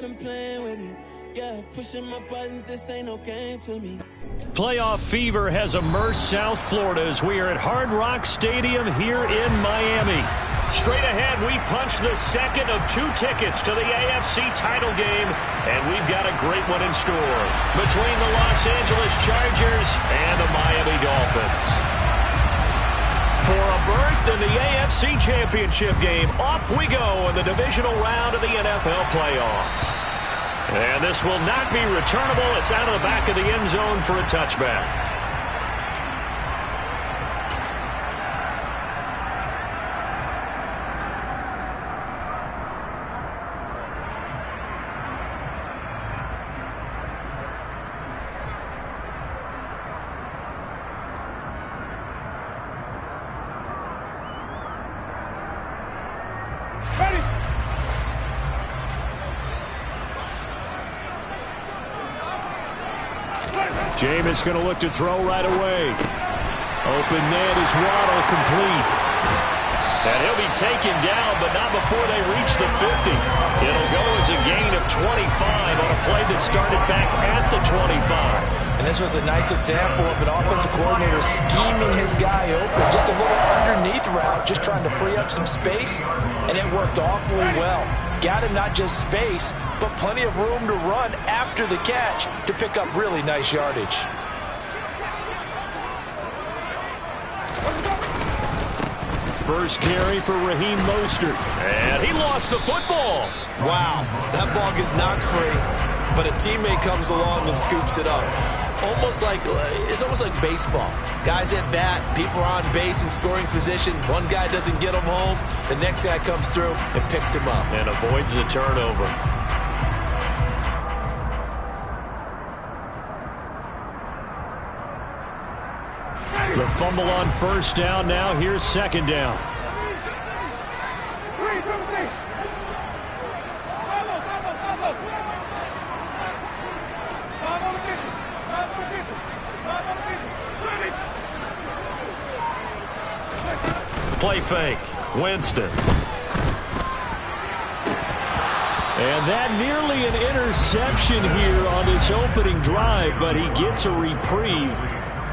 them playing with me. Yeah, pushing my buttons, this ain't no game to me. Playoff fever has immersed South Florida as we are at Hard Rock Stadium here in Miami. Straight ahead, we punch the second of 2 tickets to the AFC title game, and we've got a great one in store between the Los Angeles Chargers and the Miami Dolphins. For a berth in the AFC Championship game, off we go in the divisional round of the NFL playoffs. And this will not be returnable. It's out of the back of the end zone for a touchback. Jameis going to look to throw right away. Open man is Waddle, complete. And he'll be taken down, but not before they reach the 50. It'll go as a gain of 25 on a play that started back at the 25. And this was a nice example of an offensive coordinator scheming his guy open. Just a little underneath route, just trying to free up some space, and it worked awfully well. Got him not just space, but plenty of room to run after the catch to pick up really nice yardage. First carry for Raheem Mostert. And he lost the football. Wow, that ball gets knocked free, but a teammate comes along and scoops it up. It's almost like baseball. Guys at bat, people are on base in scoring position. One guy doesn't get him home. The next guy comes through and picks him up. And avoids the turnover. The fumble on first down now. Here's second down. Play fake. Winston. And that nearly an interception here on this opening drive, but he gets a reprieve.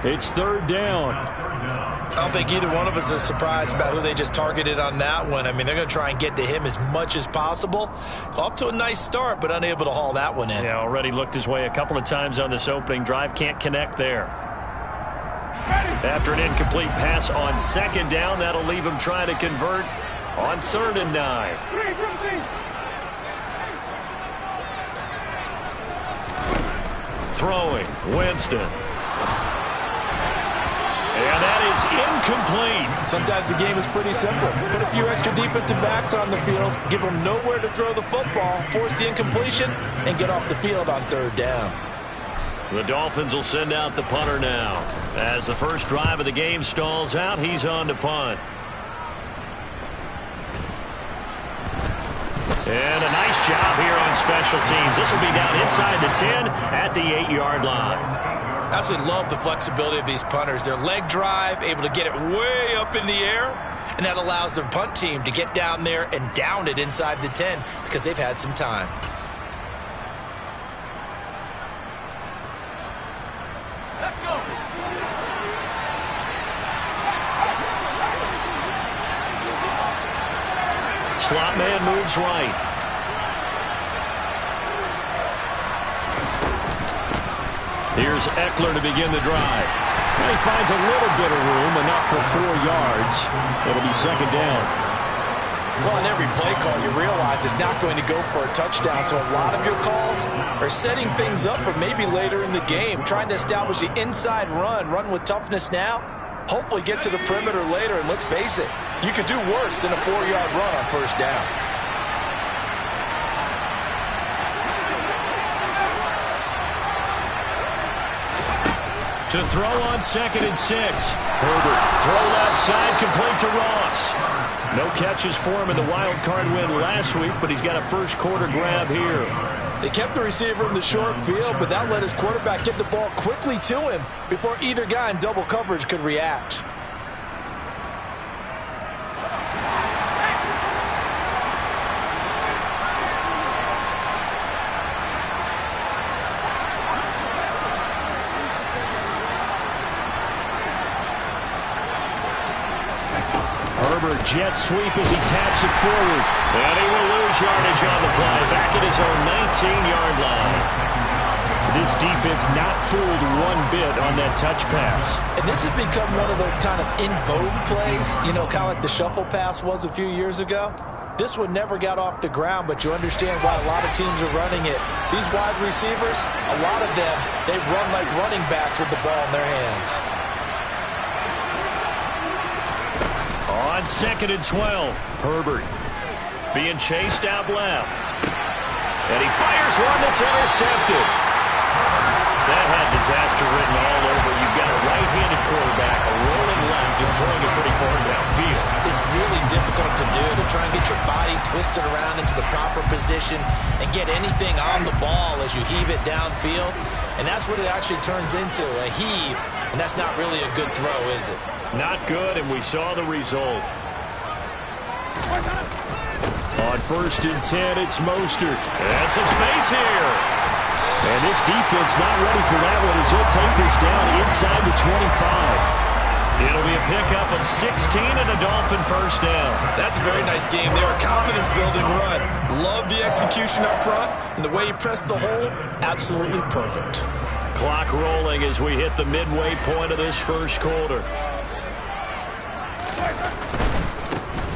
It's third down. I don't think either one of us is surprised about who they just targeted on that one. I mean, they're going to try and get to him as much as possible. Off to a nice start, but unable to haul that one in. Yeah, already looked his way a couple of times on this opening drive. Can't connect there. After an incomplete pass on second down, that'll leave him trying to convert on 3rd and 9. Throwing, Winston. And that is incomplete. Sometimes the game is pretty simple. Put a few extra defensive backs on the field, give them nowhere to throw the football, force the incompletion, and get off the field on 3rd down. The Dolphins will send out the punter now. As the first drive of the game stalls out, he's on to punt. And a nice job here on special teams. This will be down inside the 10 at the 8-yard line. Absolutely love the flexibility of these punters. Their leg drive, able to get it way up in the air, and that allows their punt team to get down there and down it inside the 10 because they've had some time. Let's go. Slot man moves right. Here's Eckler to begin the drive. And he finds a little bit of room, enough for 4 yards. It'll be second down. Well, in every play call, you realize it's not going to go for a touchdown, so a lot of your calls are setting things up for maybe later in the game, trying to establish the inside run with toughness now, hopefully get to the perimeter later, and let's face it, you could do worse than a 4-yard run on first down. To throw on 2nd and 6. Herbert, throw left side, complete to Ross. No catches for him in the wild card win last week, but he's got a first quarter grab here. They kept the receiver in the short field, but that let his quarterback get the ball quickly to him before either guy in double coverage could react. Herbert jet sweep as he taps it forward. And he will lose yardage on the play. Back at his own 19-yard line. This defense not fooled one bit on that touch pass. And this has become one of those kind of in vogue plays, you know, kind of like the shuffle pass was a few years ago. This one never got off the ground, but you understand why a lot of teams are running it. These wide receivers, a lot of them, they run like running backs with the ball in their hands. On 2nd and 12, Herbert being chased out left. And he fires one that's intercepted. That had disaster written all over. You've got a right-handed quarterback, a rolling left, and throwing it pretty far downfield. It's really difficult to do, to try and get your body twisted around into the proper position and get anything on the ball as you heave it downfield. And that's what it actually turns into, a heave. And that's not really a good throw, is it? Not good, and we saw the result. On 1st and 10, it's Mostert. And some space here. And this defense not ready for that one as he'll take this down inside the 25. It'll be a pickup of 16 and a Dolphin first down. That's a very nice game there. A confidence-building run. Love the execution up front, and the way he pressed the hole, absolutely perfect. Clock rolling as we hit the midway point of this first quarter.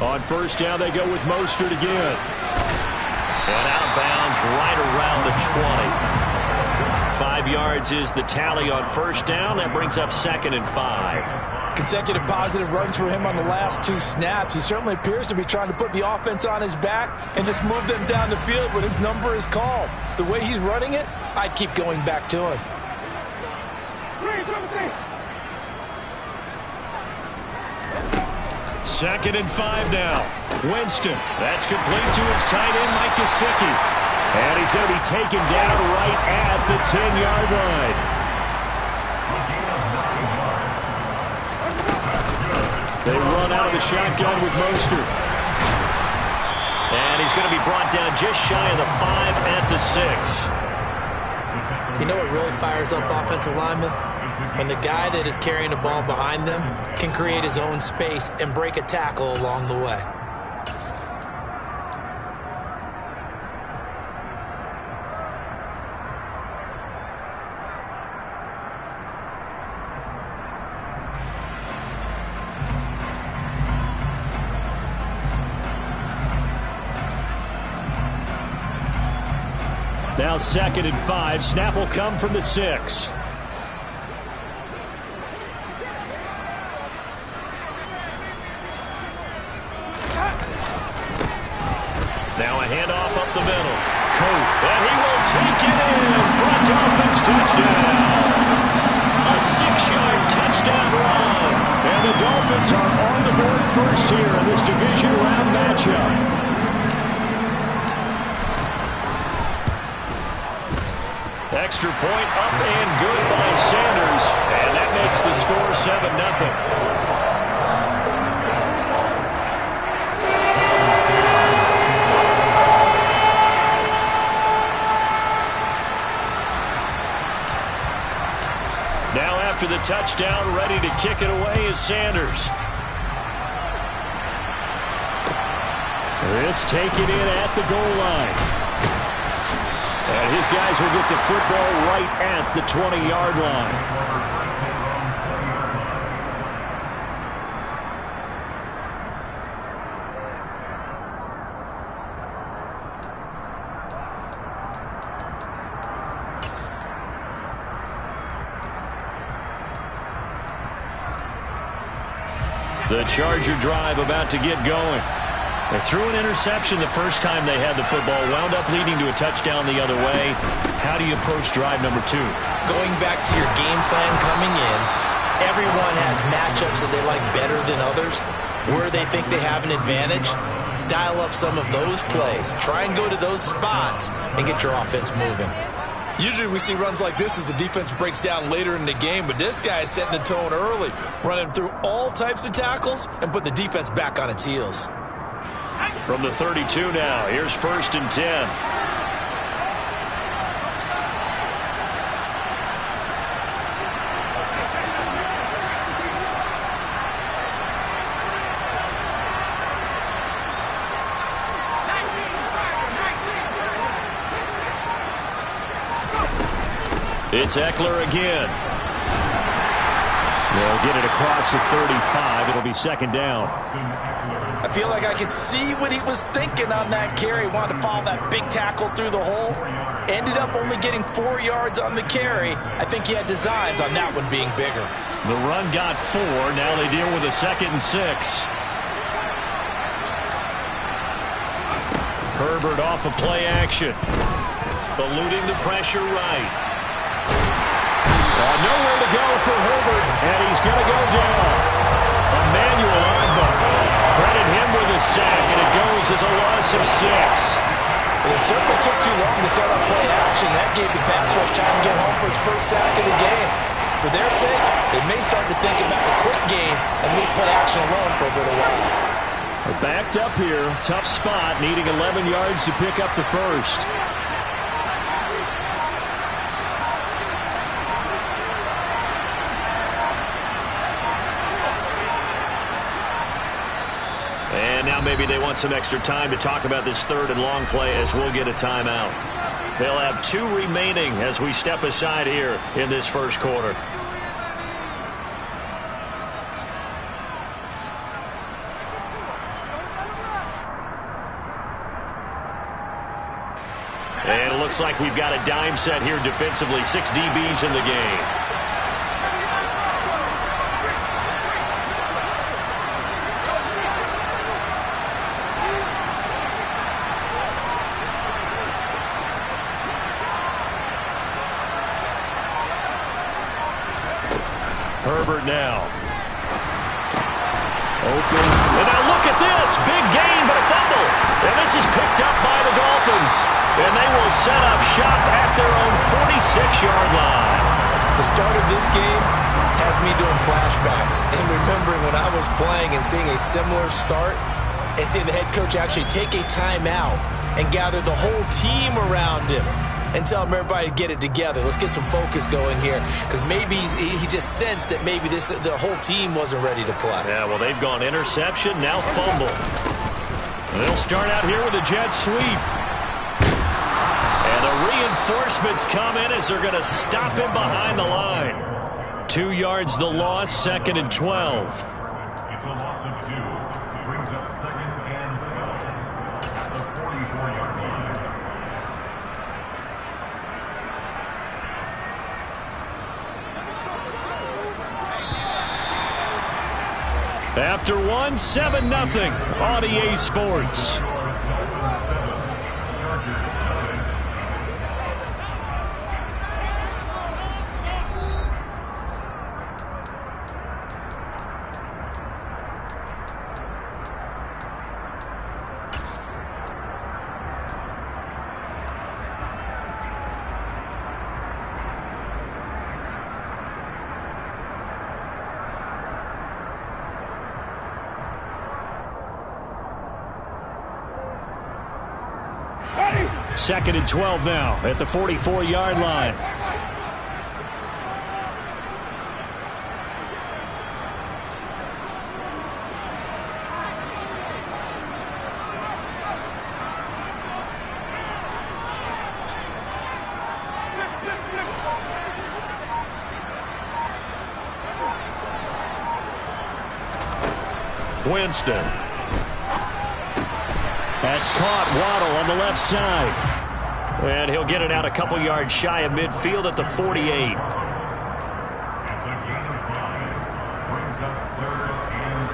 On 1st down, they go with Mostert again. And out of bounds right around the 20. 5 yards is the tally on 1st down. That brings up 2nd and 5. Consecutive positive runs for him on the last 2 snaps. He certainly appears to be trying to put the offense on his back and just move them down the field when his number is called. The way he's running it, I'd keep going back to him. 2nd and 5 now. Winston. That's complete to his tight end, Mike Gesicki. And he's going to be taken down right at the 10-yard line. They run out of the shotgun with Mostert. And he's going to be brought down just shy of the 5 at the 6. You know what really fires up offensive linemen? When the guy that is carrying the ball behind them can create his own space and break a tackle along the way. Now 2nd and 5. Snap will come from the 6. Now a handoff up the middle. Coat, and he will take it in for a Dolphins touchdown. A 6-yard touchdown run. And the Dolphins are on the board first here in this division round matchup. Extra point up and good by Sanders. And that makes the score 7-0. Now after the touchdown, ready to kick it away is Sanders. This taken in at the goal line. And his guys will get the football right at the 20-yard line. The Charger drive about to get going. They threw an interception the first time they had the football, wound up leading to a touchdown the other way. How do you approach drive number 2? Going back to your game plan coming in, everyone has matchups that they like better than others. Where they think they have an advantage, dial up some of those plays. Try and go to those spots and get your offense moving. Usually we see runs like this as the defense breaks down later in the game, but this guy is setting the tone early, running through all types of tackles and putting the defense back on its heels. From the 32 now, here's 1st and 10. It's Eckler again. They'll get it across the 35. It'll be second down. I feel like I could see what he was thinking on that carry. Wanted to follow that big tackle through the hole. Ended up only getting 4 yards on the carry. I think he had designs on that one being bigger. The run got 4. Now they deal with a 2nd and 6. Herbert off of play action. Eluding the pressure right. Nowhere to go for Herbert, and he's going to go down. Emmanuel Ogbah. Credit him with a sack, and it goes as a loss of 6. Well, it certainly took too long to set up play action. That gave the pass rush time to get home for its first sack of the game. For their sake, they may start to think about a quick game and leave play action alone for a little while. They're backed up here. Tough spot, needing 11 yards to pick up the first. And now maybe they want some extra time to talk about this 3rd and long play as we'll get a timeout. They'll have 2 remaining as we step aside here in this first quarter. And it looks like we've got a dime set here defensively. 6 DBs in the game. Herbert now. Open. And now look at this. Big gain, but a fumble. And this is picked up by the Dolphins. And they will set up shop at their own 46-yard line. The start of this game has me doing flashbacks and remembering when I was playing and seeing a similar start and seeing the head coach actually take a timeout and gather the whole team around him and tell everybody to get it together. Let's get some focus going here, because maybe he just sensed that maybe the whole team wasn't ready to play. Yeah, well, they've gone interception, now fumble. They'll start out here with a jet sweep. And the reinforcements come in as they're going to stop him behind the line. 2 yards the loss, 2nd and 12. It's a loss of 2. Brings up 2nd and 12 at the 44-yard line. After 1, 7-0 on EA Sports. Second and 12 now at the 44-yard line. Winston. That's caught. Waddle on the left side. And he'll get it out a couple yards shy of midfield at the 48. It's a gain of 5. Brings up 3rd and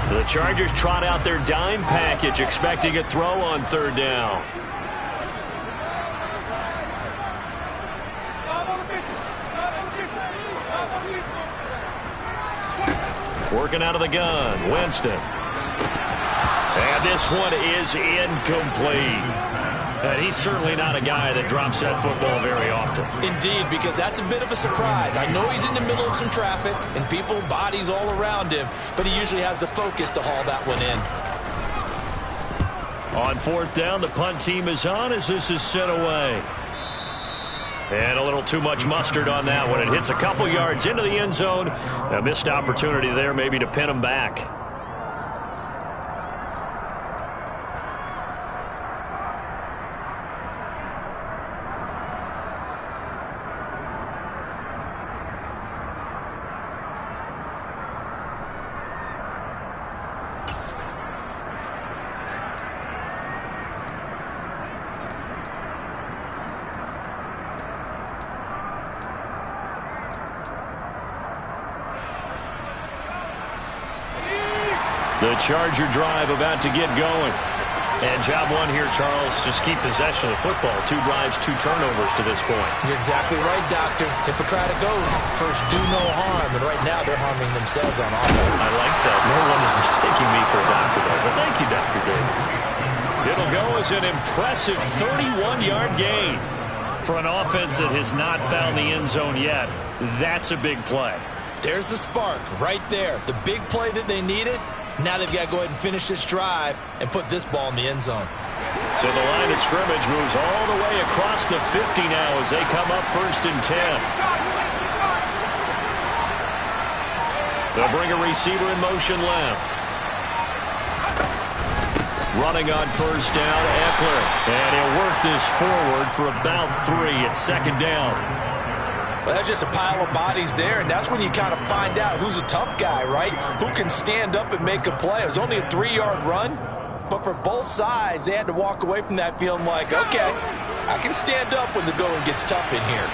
7. The Chargers trot out their dime package, expecting a throw on 3rd down. Working out of the gun, Winston. And this one is incomplete. And he's certainly not a guy that drops that football very often. Indeed, because that's a bit of a surprise. I know he's in the middle of some traffic and people, bodies all around him, but he usually has the focus to haul that one in. On 4th down, the punt team is on as this is sent away. And a little too much mustard on that one. It hits a couple yards into the end zone. A missed opportunity there maybe to pin him back. The Charger drive about to get going. And job one here, Charles, just keep possession of the football. 2 drives, 2 turnovers to this point. You're exactly right, Doctor. Hippocratic oath. First, do no harm. And right now, they're harming themselves on offense. I like that. No one is mistaking me for a doctor, though. But thank you, Dr. Davis. It'll go as an impressive 31-yard gain. For an offense that has not found the end zone yet, that's a big play. There's the spark right there. The big play that they needed. Now they've got to go ahead and finish this drive and put this ball in the end zone. So the line of scrimmage moves all the way across the 50 now as they come up 1st and 10. They'll bring a receiver in motion left. Running on 1st down, Ekeler. And he'll work this forward for about 3 at 2nd down. Well, that's just a pile of bodies there, and that's when you kind of find out who's a tough guy, right? Who can stand up and make a play. It was only a 3-yard run, but for both sides, they had to walk away from that feeling like, okay, I can stand up when the going gets tough in here.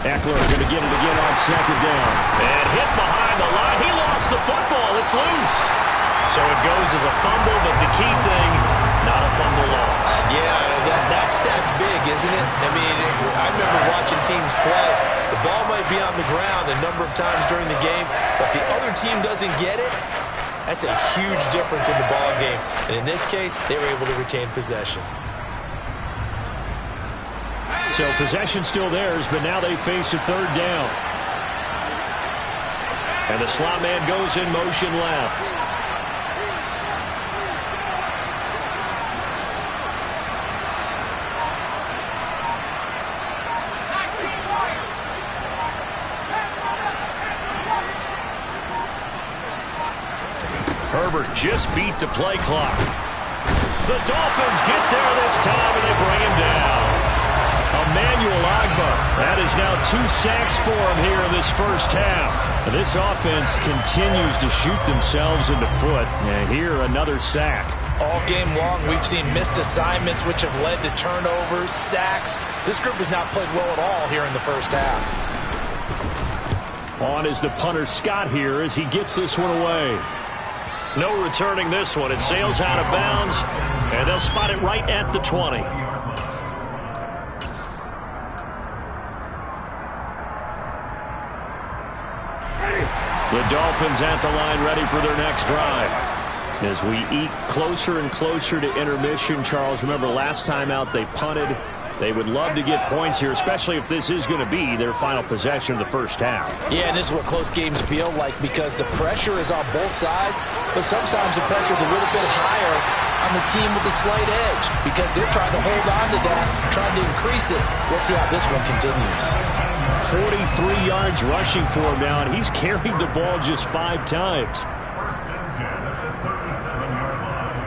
Ekeler going to get it again on 2nd down. And hit behind the line. He lost the football. It's loose. So it goes as a fumble, but the key thing, not a fumble loss. Yeah, that stat's big, isn't it? I mean, I remember watching teams play. The ball might be on the ground a number of times during the game, but if the other team doesn't get it, that's a huge difference in the ball game. And in this case, they were able to retain possession. So possession still theirs, but now they face a 3rd down. And the slot man goes in motion left. Herbert just beat the play clock. The Dolphins get there this time, and they bring him down. Emmanuel Agba. That is now 2 sacks for him here in this first half. This offense continues to shoot themselves in the foot. And here, another sack. All game long, we've seen missed assignments, which have led to turnovers, sacks. This group has not played well at all here in the first half. On is the punter Scott here as he gets this one away. No returning this one. It sails out of bounds, and they'll spot it right at the 20. The Dolphins at the line ready for their next drive. As we eke closer and closer to intermission, Charles, remember last time out they punted. They would love to get points here, especially if this is going to be their final possession of the first half. Yeah, and this is what close games feel like because the pressure is on both sides, but sometimes the pressure is a little bit higher on the team with the slight edge because they're trying to hold on to that, trying to increase it. Let's see how this one continues. 43 yards rushing for him now, and he's carried the ball just 5 times. 1st and 10 at the 37-yard line.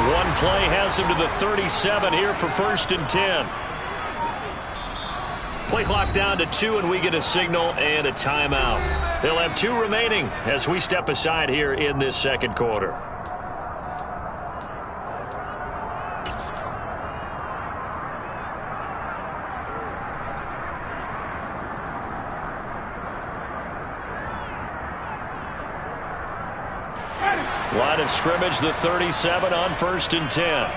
One play has him to the 37 here for 1st and 10. Play clock down to 2, and we get a signal and a timeout. They'll have 2 remaining as we step aside here in this second quarter. Line of scrimmage, the 37 on 1st and 10.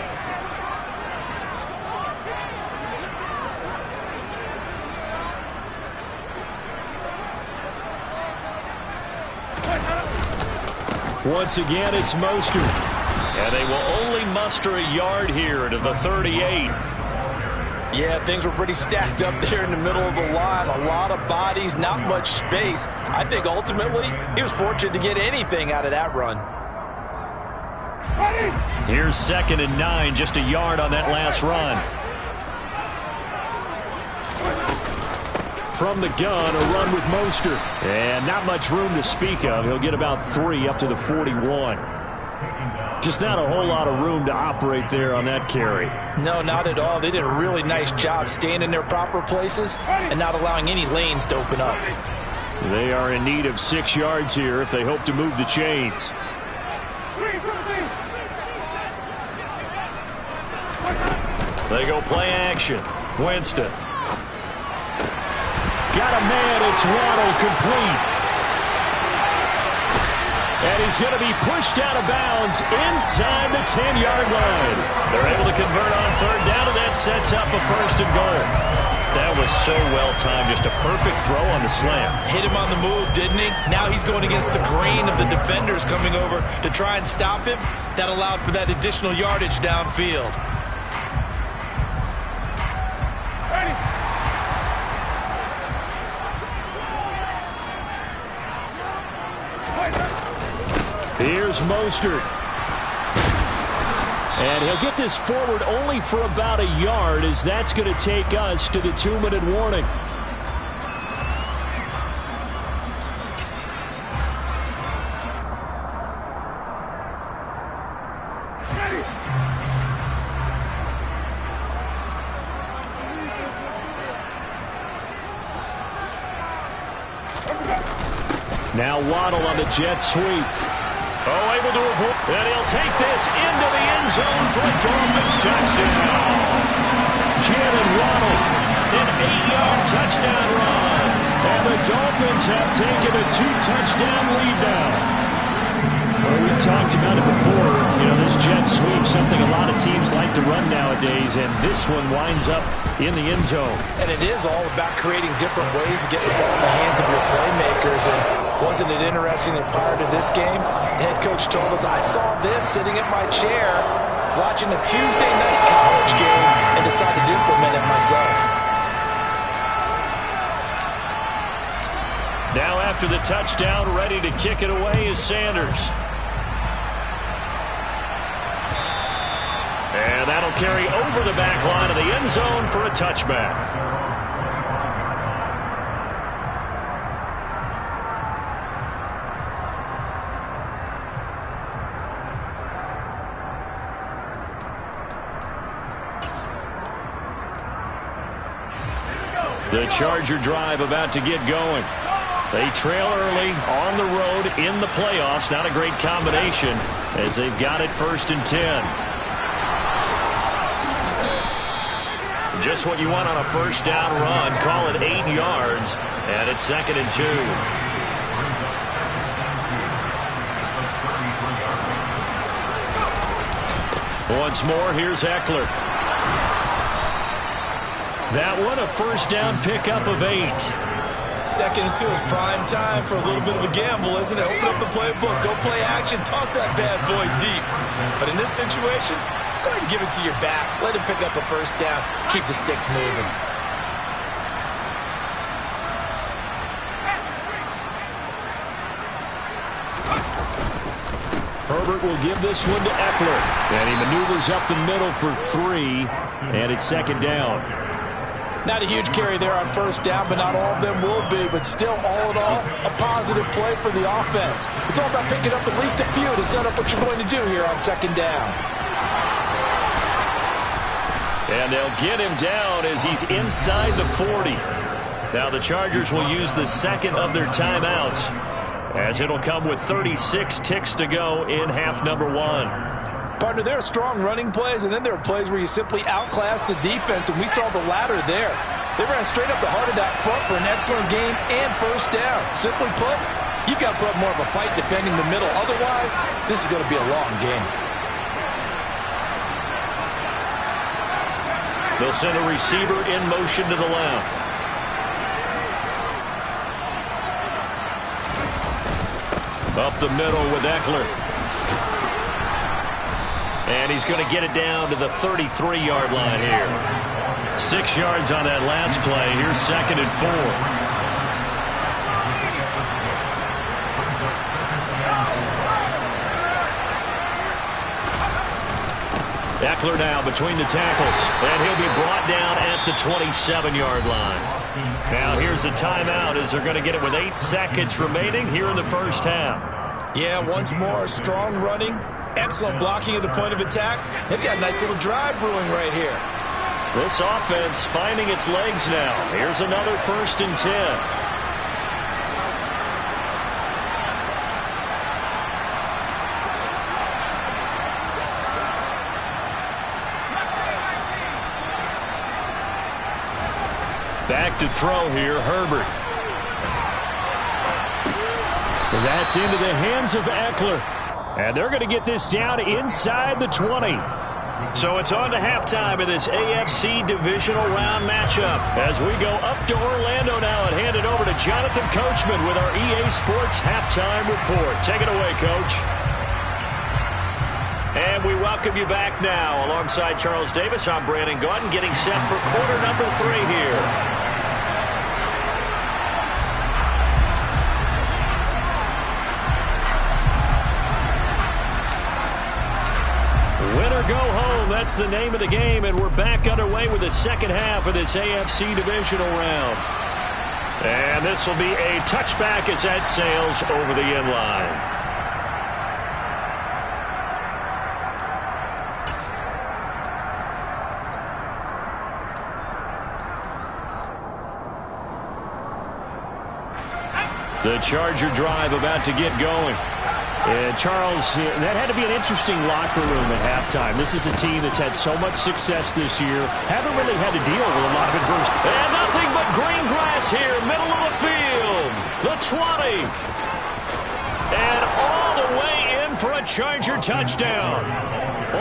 Once again, it's Mostert. And they will only muster a yard here to the 38. Yeah, things were pretty stacked up there in the middle of the line. A lot of bodies, not much space. I think ultimately he was fortunate to get anything out of that run. Here's 2nd and 9, just a yard on that last run. From the gun, a run with Mostert. And not much room to speak of. He'll get about 3 up to the 41. Just not a whole lot of room to operate there on that carry. No, not at all. They did a really nice job staying in their proper places and not allowing any lanes to open up. They are in need of 6 yards here if they hope to move the chains. They go play action. Winston. Got a man. It's Waddle, complete. And he's going to be pushed out of bounds inside the 10-yard line. They're able to convert on 3rd down, and that sets up a 1st and goal. That was so well-timed. Just a perfect throw on the slam. Hit him on the move, didn't he? Now he's going against the grain of the defenders coming over to try and stop him. That allowed for that additional yardage downfield. Here's Mostert. And he'll get this forward only for about a yard, as that's going to take us to the 2-minute warning. Now Waddle on the jet sweep. Oh, able to avoid. And he'll take this into the end zone for a Dolphins touchdown. Jalen Waddle, an 8-yard touchdown run. And the Dolphins have taken a 2-touchdown lead now. Well, we've talked about it before. You know, this jet sweep, something a lot of teams like to run nowadays, and this one winds up in the end zone. And it is all about creating different ways to get the ball in the hands of your playmakers. And wasn't it interesting that prior to this game, head coach told us, I saw this sitting at my chair watching a Tuesday night college game and decided to implement it myself. Now after the touchdown, ready to kick it away is Sanders. And that'll carry over the back line of the end zone for a touchback. The Charger drive about to get going. They trail early on the road in the playoffs. Not a great combination as they've got it 1st and 10. Just what you want on a 1st down run. Call it 8 yards, and it's 2nd and 2. Once more, here's Eckler. That one, a 1st down pickup of 8. 2nd and 2 is prime time for a little bit of a gamble, isn't it? Open up the playbook, go play action, toss that bad boy deep. But in this situation, go ahead and give it to your back. Let him pick up a 1st down. Keep the sticks moving. Herbert will give this one to Eckler. And he maneuvers up the middle for 3, and it's 2nd down. Not a huge carry there on 1st down, but not all of them will be. But still, all in all, a positive play for the offense. It's all about picking up at least a few to set up what you're going to do here on 2nd down. And they'll get him down as he's inside the 40. Now the Chargers will use the 2nd of their timeouts, as it'll come with 36 ticks to go in half number 1. Partner, there are strong running plays, and then there are plays where you simply outclass the defense, and we saw the latter there. They ran straight up the heart of that front for an excellent gain and 1st down. Simply put, you've got to put up more of a fight defending the middle. Otherwise, this is going to be a long game. They'll send a receiver in motion to the left. Up the middle with Eckler. And he's going to get it down to the 33-yard line here. 6 yards on that last play. Here's 2nd and 4. Eckler now between the tackles, and he'll be brought down at the 27-yard line. Now here's a timeout as they're going to get it with 8 seconds remaining here in the first half. Yeah, once more, strong running, excellent blocking at the point of attack. They've got a nice little drive brewing right here. This offense finding its legs now. Here's another 1st and 10. Back to throw here, Herbert. That's into the hands of Eckler. And they're going to get this down inside the 20. So it's on to halftime of this AFC divisional round matchup as we go up to Orlando now and hand it over to Jonathan Coachman with our EA Sports Halftime Report. Take it away, Coach. And we welcome you back now. Alongside Charles Davis, I'm Brandon Gaudin getting set for quarter number 3 here. Win or go home, that's the name of the game, and we're back underway with the second half of this AFC divisional round. And this will be a touchback as that sails over the end line. The Charger drive about to get going. And Charles, that had to be an interesting locker room at halftime. This is a team that's had so much success this year. Haven't really had to deal with a lot of adversity. And nothing but green grass here, middle of the field. The 20. And all the way in for a Charger touchdown.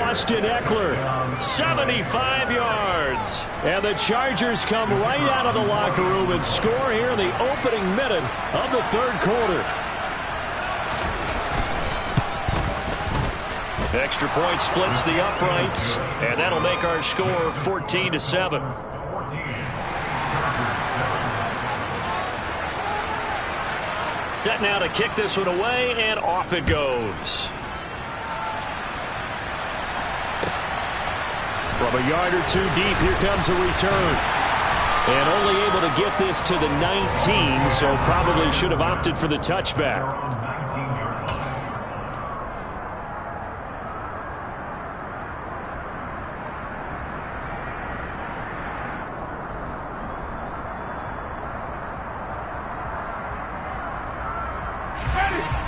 Austin Eckler, 75 yards. And the Chargers come right out of the locker room and score here in the opening minute of the third quarter. Extra point splits the uprights, and that'll make our score 14-7. Set now to kick this one away, and off it goes. From a yard or two deep, here comes a return. And only able to get this to the 19, so probably should have opted for the touchback.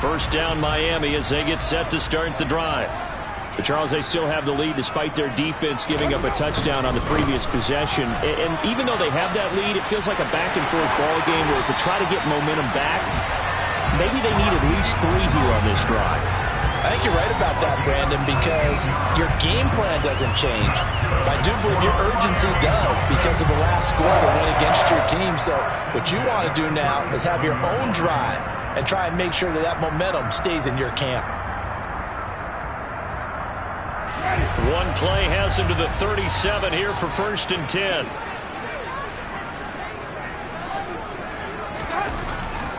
First down Miami as they get set to start the drive. But Charles, they still have the lead despite their defense giving up a touchdown on the previous possession. And even though they have that lead, it feels like a back-and-forth ball game where to try to get momentum back, maybe they need at least 3 here on this drive. I think you're right about that, Brandon, because your game plan doesn't change. I do believe your urgency does because of the last score that went against your team. So what you want to do now is have your own drive and try and make sure that that momentum stays in your camp. One play has him to the 37 here for 1st and 10.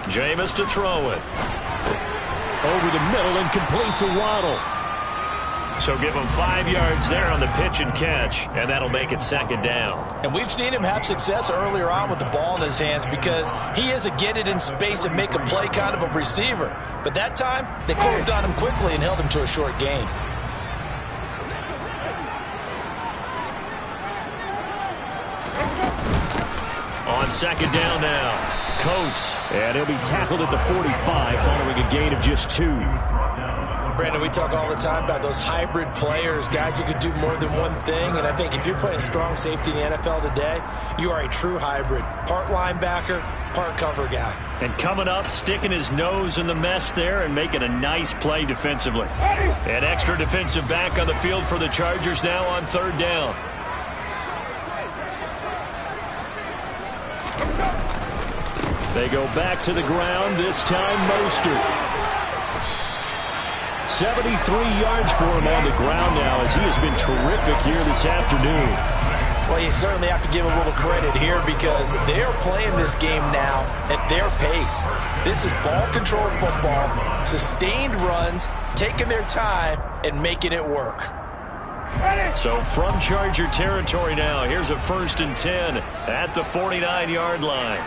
Jameis to throw it. Over the middle and complete to Waddle. So give him 5 yards there on the pitch and catch, and that'll make it 2nd down. And we've seen him have success earlier on with the ball in his hands because he is a get it in space and make a play kind of a receiver. But that time, they closed on him quickly and held him to a short gain. On 2nd down now. Coates, and he'll be tackled at the 45 following a gain of just 2. Brandon, we talk all the time about those hybrid players, guys who can do more than one thing, and I think if you're playing strong safety in the NFL today, you are a true hybrid. Part linebacker, part cover guy. And coming up, sticking his nose in the mess there and making a nice play defensively. An extra defensive back on the field for the Chargers now on 3rd down. They go back to the ground, this time Mostert. 73 yards for him on the ground now as he has been terrific here this afternoon. Well, you certainly have to give a little credit here because they are playing this game now at their pace. This is ball control football, sustained runs, taking their time and making it work. So from Charger territory now, here's a 1st and 10 at the 49-yard line.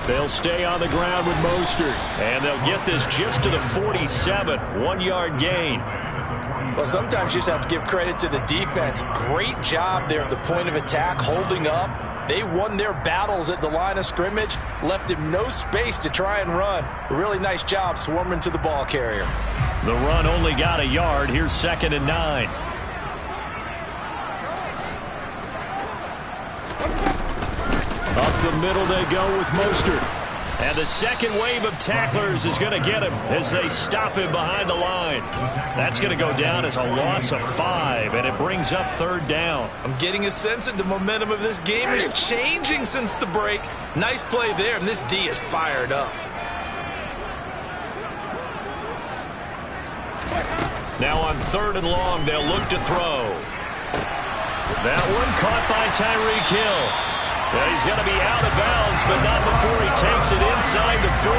They'll stay on the ground with Mostert, and they'll get this just to the 47, 1-yard gain. Well, sometimes you just have to give credit to the defense. Great job there at the point of attack, holding up. They won their battles at the line of scrimmage, left him no space to try and run. A really nice job swarming to the ball carrier. The run only got a yard. Here's 2nd and 9. Up the middle they go with Mostert. And the second wave of tacklers is going to get him as they stop him behind the line. That's going to go down as a loss of 5, and it brings up 3rd down. I'm getting a sense that the momentum of this game is changing since the break. Nice play there, and this D is fired up. Now on 3rd and long, they'll look to throw. That one caught by Tyreek Hill. Well, he's going to be out of bounds, but not before he takes it inside the 40.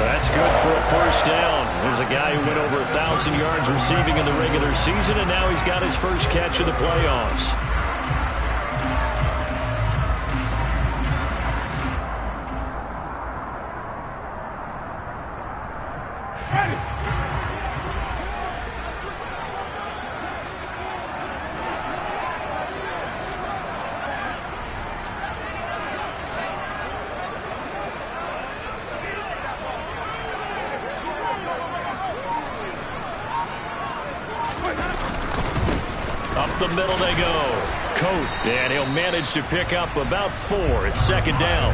That's good for a 1st down. There's a guy who went over 1,000 yards receiving in the regular season, and now he's got his first catch of the playoffs. The middle they go. Coat, and he'll manage to pick up about 4. It's 2nd down.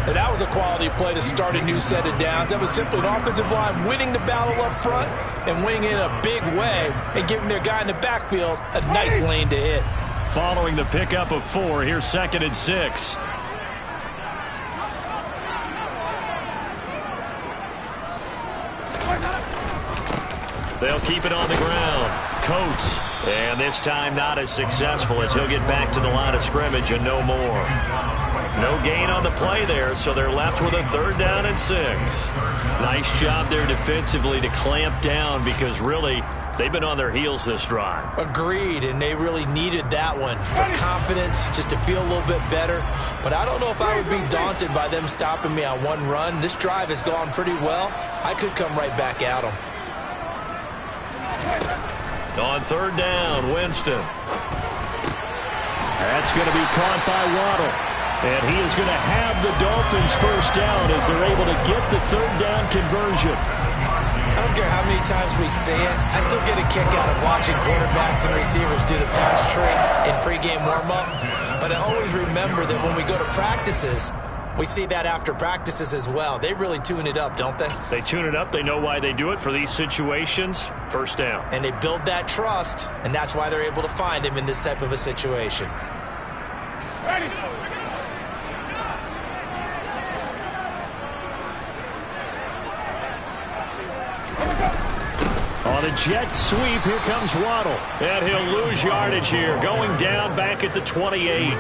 And that was a quality play to start a new set of downs. That was simply an offensive line winning the battle up front and winning it in a big way and giving their guy in the backfield a nice lane to hit. Following the pickup of 4, here's 2nd and 6. They'll keep it on the ground. Coates, and this time not as successful as he'll get back to the line of scrimmage and no more. No gain on the play there, so they're left with a 3rd down and 6. Nice job there defensively to clamp down because really they've been on their heels this drive. Agreed, and they really needed that one for confidence, just to feel a little bit better. But I don't know if I would be daunted by them stopping me on one run. This drive has gone pretty well. I could come right back at them. On 3rd down, Winston. That's going to be caught by Waddle. And he is going to have the Dolphins' 1st down as they're able to get the 3rd down conversion. I don't care how many times we say it. I still get a kick out of watching quarterbacks and receivers do the pass trick in pregame warm-up. But I always remember that when we go to practices, we see that after practices as well. They really tune it up, don't they? They tune it up. They know why they do it for these situations. 1st down. And they build that trust, and that's why they're able to find him in this type of a situation. Ready. On a jet sweep, here comes Waddle. And he'll lose yardage here, going down back at the 28.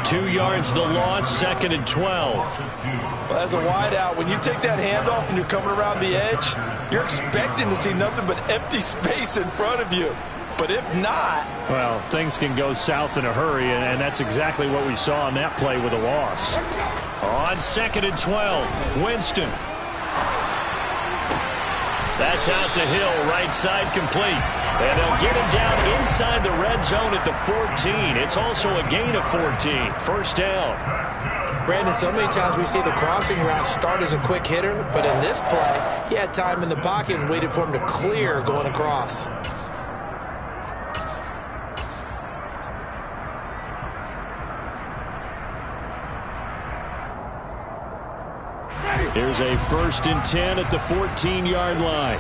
2 yards the loss, 2nd and 12. Well, as a wideout, when you take that handoff and you're coming around the edge, you're expecting to see nothing but empty space in front of you. But if not... Well, things can go south in a hurry, and that's exactly what we saw on that play with a loss. On 2nd and 12, Winston. That's out to Hill, right side complete. And they'll get him down inside the red zone at the 14. It's also a gain of 14. 1st down. Brandon, so many times we see the crossing route start as a quick hitter, but in this play, he had time in the pocket and waited for him to clear going across. Here's a 1st and 10 at the 14-yard line.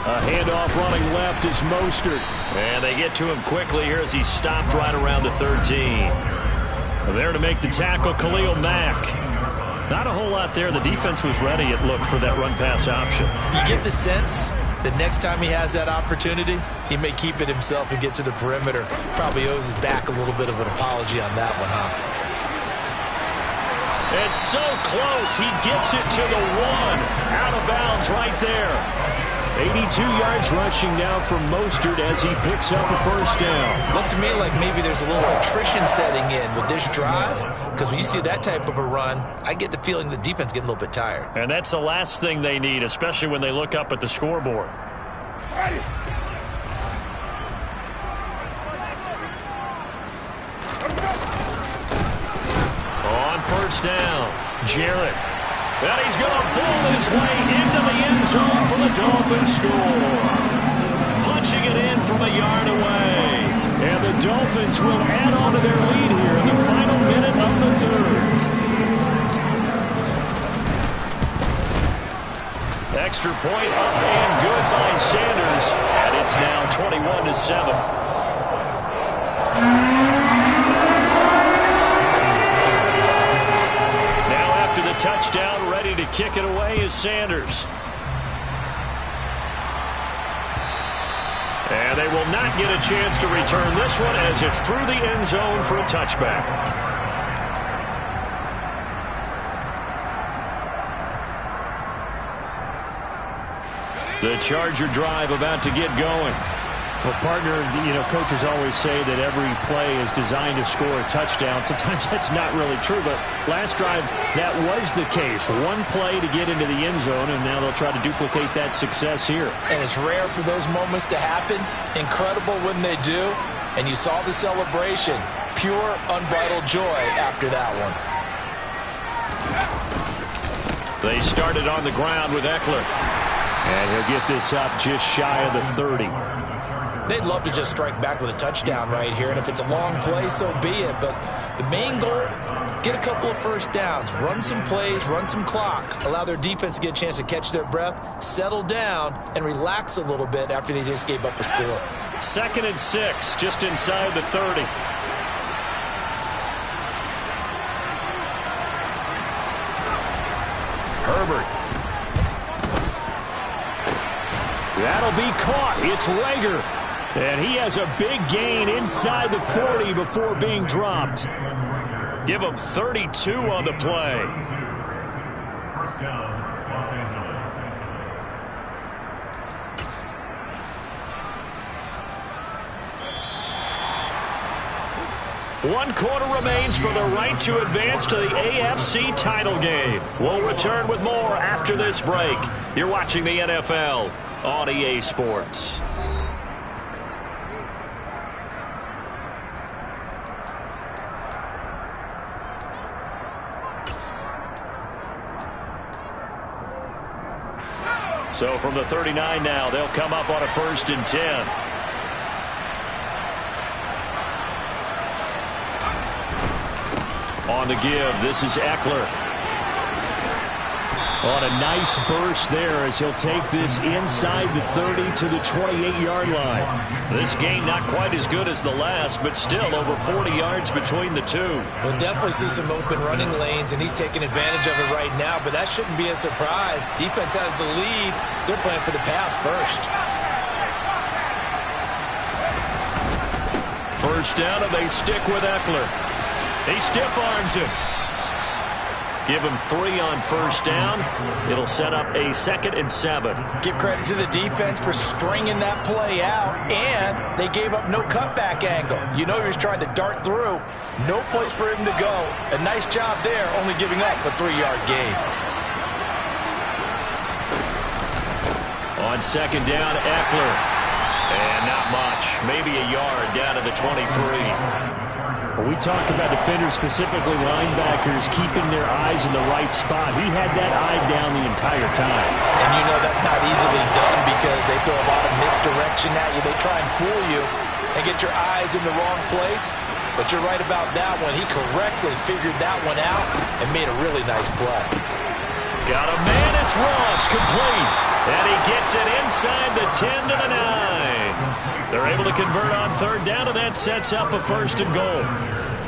A handoff running left is Mostert. And they get to him quickly here as he stopped right around the 13. There to make the tackle, Khalil Mack. Not a whole lot there. The defense was ready, it looked, for that run-pass option. You get the sense that next time he has that opportunity, he may keep it himself and get to the perimeter. Probably owes his back a little bit of an apology on that one, huh? It's so close. He gets it to the 1. Out of bounds right there. 82 yards rushing now from Mostert as he picks up a first down. Looks to me like maybe there's a little attrition setting in with this drive, because when you see that type of a run, I get the feeling the defense getting a little bit tired. And that's the last thing they need, especially when they look up at the scoreboard. On first down, Jarrett. And he's going to pull his way into the end zone for the Dolphins score. Punching it in from a yard away. And the Dolphins will add on to their lead here in the final minute of the third. Extra point up and good by Sanders. And it's now 21-7. After the touchdown, ready to kick it away is Sanders. And they will not get a chance to return this one as it's through the end zone for a touchback. The Charger drive about to get going. Well, partner, coaches always say that every play is designed to score a touchdown. Sometimes that's not really true, but last drive, that was the case. One play to get into the end zone, and now they'll try to duplicate that success here. And it's rare for those moments to happen. Incredible when they do. And you saw the celebration. Pure, unbridled joy after that one. They started on the ground with Eckler. And he'll get this up just shy of the 30. They'd love to just strike back with a touchdown right here, and if it's a long play, so be it. But the main goal, get a couple of first downs, run some plays, run some clock, allow their defense to get a chance to catch their breath, settle down, and relax a little bit after they just gave up a score. 2nd and 6, just inside the 30. Herbert. That'll be caught. It's Reagor. And he has a big gain inside the 40 before being dropped. Give him 32 on the play. First down, Los Angeles. One quarter remains for the right to advance to the AFC title game. We'll return with more after this break. You're watching the NFL on EA Sports. So from the 39 now, they'll come up on a 1st and 10. On the give, this is Eckler. On a nice burst there as he'll take this inside the 30 to the 28-yard line. This game not quite as good as the last, but still over 40 yards between the two. We'll definitely see some open running lanes, and he's taking advantage of it right now, but that shouldn't be a surprise. Defense has the lead. They're playing for the pass first. First down, and they stick with Eckler. He stiff-arms him. Give him 3 on first down. It'll set up a 2nd and 7. Give credit to the defense for stringing that play out, and they gave up no cutback angle. You know he was trying to dart through. No place for him to go. A nice job there, only giving up a 3-yard gain. On 2nd down, Eckler. And not much. Maybe a yard down to the 23. When we talk about defenders, specifically linebackers, keeping their eyes in the right spot, he had that eye down the entire time. And you know that's not easily done because they throw a lot of misdirection at you. They try and fool you and get your eyes in the wrong place. But you're right about that one. He correctly figured that one out and made a really nice play. Got a man, it's Ross, complete. And he gets it inside the 10 to the 9. They're able to convert on 3rd down, and that sets up a 1st and goal.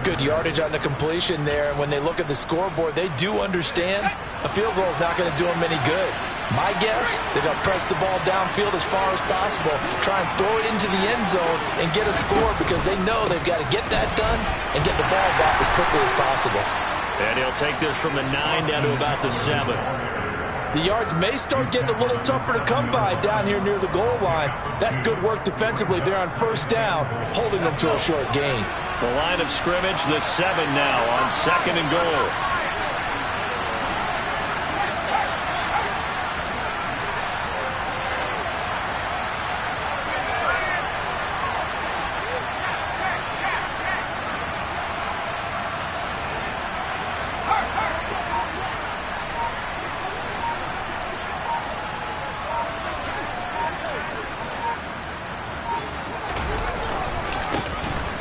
Good yardage on the completion there. And when they look at the scoreboard, they do understand a field goal is not going to do them any good. My guess, they're going to press the ball downfield as far as possible, try and throw it into the end zone and get a score because they know they've got to get that done and get the ball back as quickly as possible. And he'll take this from the 9 down to about the 7. The yards may start getting a little tougher to come by down here near the goal line. That's good work defensively. They're on first down, holding them to a short gain. The line of scrimmage, the 7 now on 2nd and goal.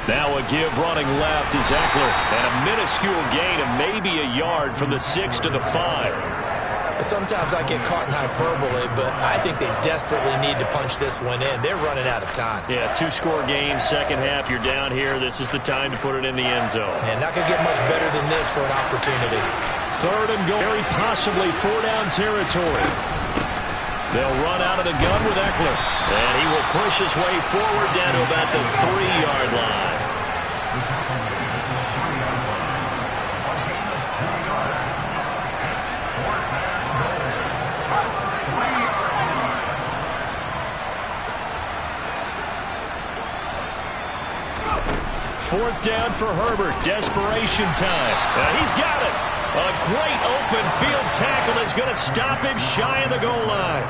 Now a give running left is Eckler, and a minuscule gain of maybe a yard from the 6 to the 5. Sometimes I get caught in hyperbole, but I think they desperately need to punch this one in. They're running out of time. Yeah, 2-score game, second half, you're down here. This is the time to put it in the end zone. And not going to get much better than this for an opportunity. 3rd and goal, very possibly 4-down territory. They'll run out of the gun with Eckler, and he will push his way forward down to about the 3-yard line. Fourth down for Herbert. Desperation time. He's got it. A great open field tackle is going to stop him shy of the goal line.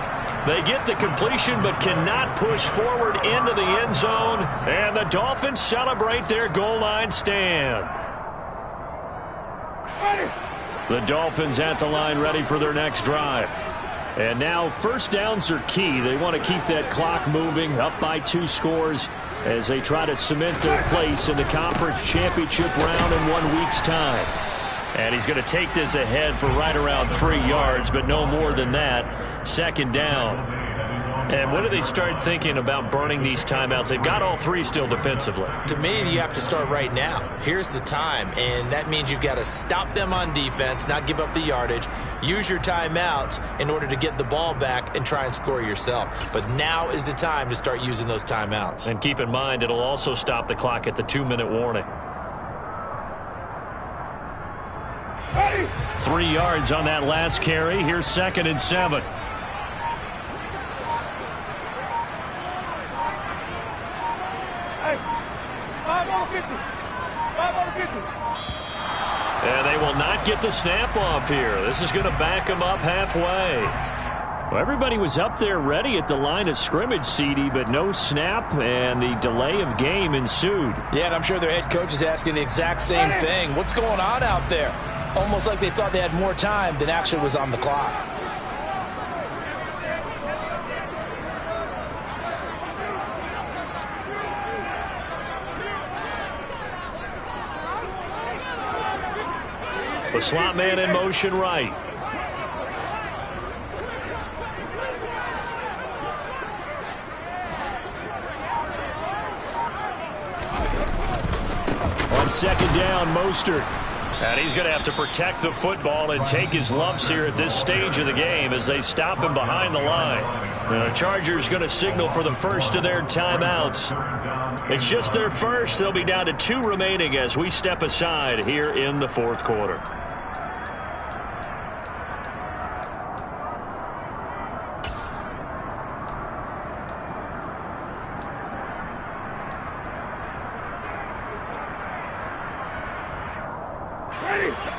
They get the completion but cannot push forward into the end zone. And the Dolphins celebrate their goal line stand. The Dolphins at the line ready for their next drive. And now first downs are key. They want to keep that clock moving, up by 2 scores as they try to cement their place in the conference championship round in 1 week's time. And he's going to take this ahead for right around 3 yards, but no more than that. 2nd down. And when do they start thinking about burning these timeouts? They've got all 3 still defensively. To me, you have to start right now. Here's the time, and that means you've got to stop them on defense, not give up the yardage, use your timeouts in order to get the ball back and try and score yourself. But now is the time to start using those timeouts. And keep in mind, it'll also stop the clock at the 2-minute warning. 3 yards on that last carry. Here's 2nd and 7. And they will not get the snap off here. This is going to back them up halfway. Well, everybody was up there ready at the line of scrimmage, CD, but no snap, and the delay of game ensued. Yeah, and I'm sure their head coach is asking the exact same thing. What's going on out there? Almost like they thought they had more time than actually was on the clock. The slot man in motion right. On 2nd down, Mostert. And he's going to have to protect the football and take his lumps here at this stage of the game as they stop him behind the line. The Chargers going to signal for the first of their timeouts. It's just their first. They'll be down to 2 remaining as we step aside here in the 4th quarter.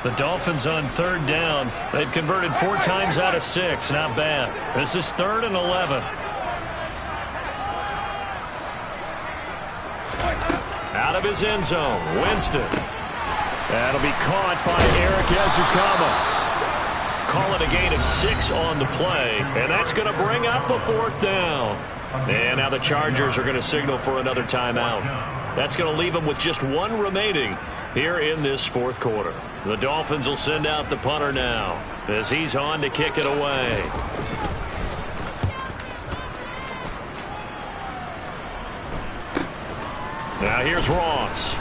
The Dolphins on 3rd down. They've converted 4 times out of 6. Not bad. This is 3rd and 11. Out of his end zone, Winston. That'll be caught by Eric Ezukama. Call it a gain of 6 on the play, and that's going to bring up a 4th down. And now the Chargers are going to signal for another timeout. That's going to leave them with just 1 remaining here in this 4th quarter. The Dolphins will send out the punter now as he's on to kick it away. Now here's Ross.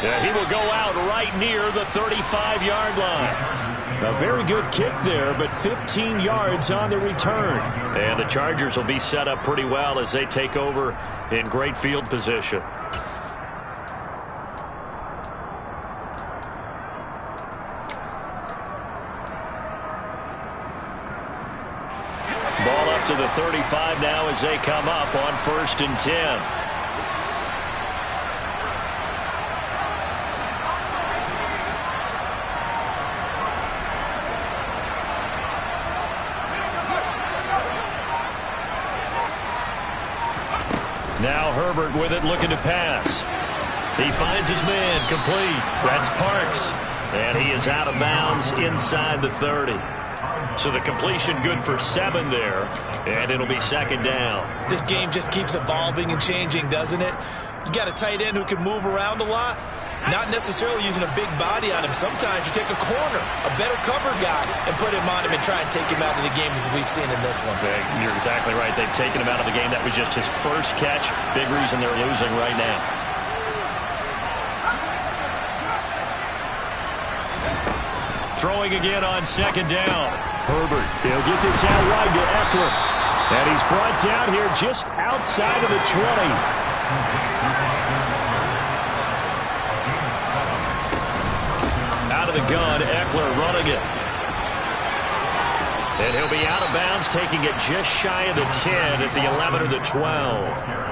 Yeah, he will go out right near the 35-yard line. A very good kick there, but 15 yards on the return. And the Chargers will be set up pretty well as they take over in great field position. now as they come up on 1st and 10. Now Herbert with it, looking to pass. He finds his man, complete. That's Parks. And he is out of bounds inside the 30. So the completion good for 7 there. And it'll be 2nd down. This game just keeps evolving and changing, doesn't it? You got a tight end who can move around a lot. Not necessarily using a big body on him. Sometimes you take a corner, a better cover guy, and put him on him and try and take him out of the game as we've seen in this one. You're exactly right. They've taken him out of the game. That was just his first catch. Big reason they're losing right now. Throwing again on 2nd down. Herbert, he'll get this out wide to Eckler. And he's brought down here just outside of the 20. Out of the gun, Eckler running it. And he'll be out of bounds, taking it just shy of the 10 at the 11 or the 12.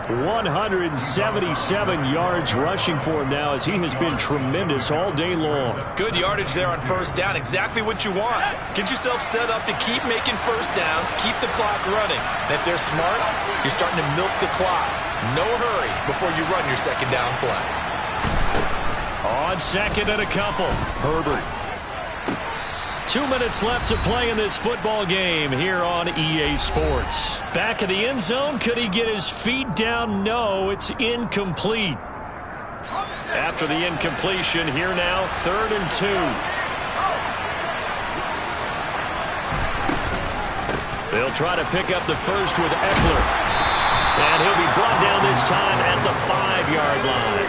177 yards rushing for him now as he has been tremendous all day long. Good yardage there on 1st down. Exactly what you want. Get yourself set up to keep making 1st downs, keep the clock running. And if they're smart, you're starting to milk the clock. No hurry before you run your 2nd down play. On 2nd and a couple, Herbert. 2 minutes left to play in this football game here on EA Sports. Back of the end zone, could he get his feet down? No, it's incomplete. After the incompletion, here now, 3rd and 2. They'll try to pick up the first with Eckler. And he'll be brought down this time at the 5-yard line.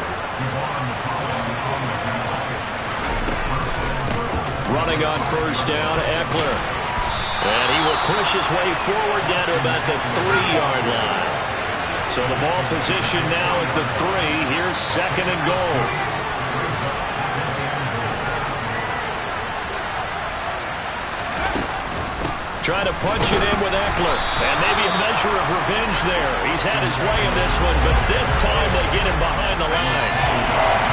Running on 1st down, Eckler. And he will push his way forward down to about the 3-yard line. So the ball position now at the 3. Here's 2nd and goal. Trying to punch it in with Eckler. And maybe a measure of revenge there. He's had his way in this one, but this time they get him behind the line.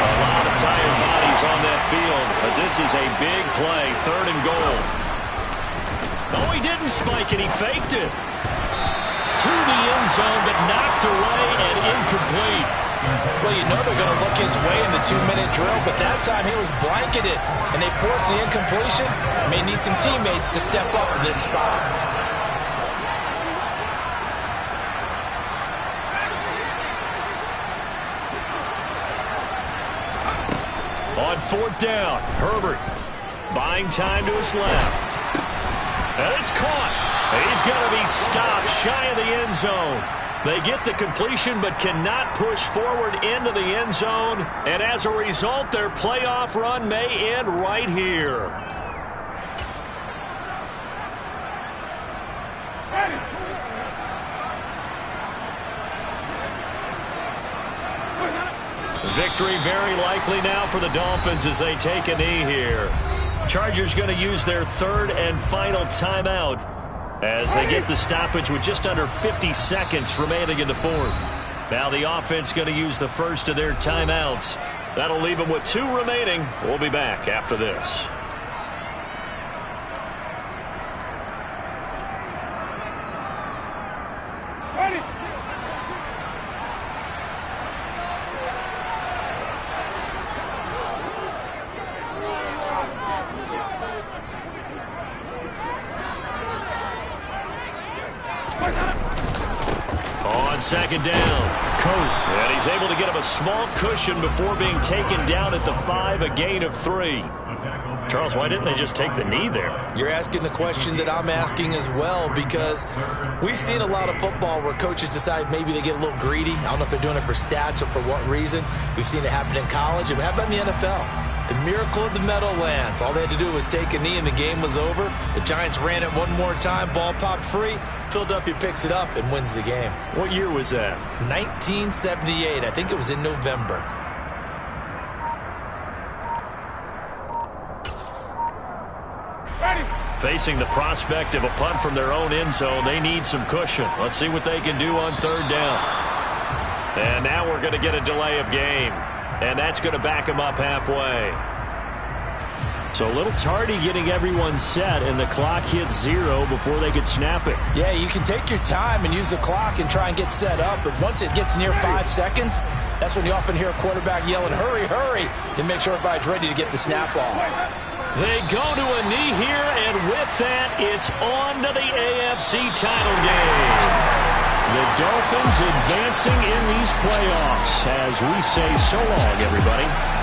A lot of tired bodies on that field, but this is a big play, 3rd and goal. No, he didn't spike it. He faked it. To the end zone, but knocked away and incomplete. Well, you know they're going to look his way in the 2-minute drill, but that time he was blanketed, and they forced the incompletion. May need some teammates to step up in this spot. On 4th down, Herbert buying time to his left. And it's caught. He's going to be stopped shy of the end zone. They get the completion but cannot push forward into the end zone. And as a result, their playoff run may end right here. Victory very likely now for the Dolphins as they take a knee here. Chargers going to use their 3rd and final timeout as they get the stoppage with just under 50 seconds remaining in the 4th. Now the offense going to use the first of their timeouts. That'll leave them with 2 remaining. We'll be back after this. On 2nd down, Coat. And he's able to get him a small cushion before being taken down at the 5, a gain of 3. Charles, why didn't they just take the knee there? You're asking the question that I'm asking as well, because we've seen a lot of football where coaches decide maybe they get a little greedy. I don't know if they're doing it for stats or for what reason. We've seen it happen in college, and how about in the NFL? The miracle of the Meadowlands. All they had to do was take a knee and the game was over. The Giants ran it one more time. Ball popped free. Philadelphia picks it up and wins the game. What year was that? 1978. I think it was in November. Ready. Facing the prospect of a punt from their own end zone, they need some cushion. Let's see what they can do on third down. And now we're going to get a delay of game. And that's going to back them up halfway. So a little tardy getting everyone set, and the clock hits 0 before they could snap it. Yeah, you can take your time and use the clock and try and get set up, but once it gets near 5 seconds, that's when you often hear a quarterback yelling, hurry, hurry, to make sure everybody's ready to get the snap off. They go to a knee here, and with that, it's on to the AFC title game. The Dolphins advancing in these playoffs as we say so long, everybody.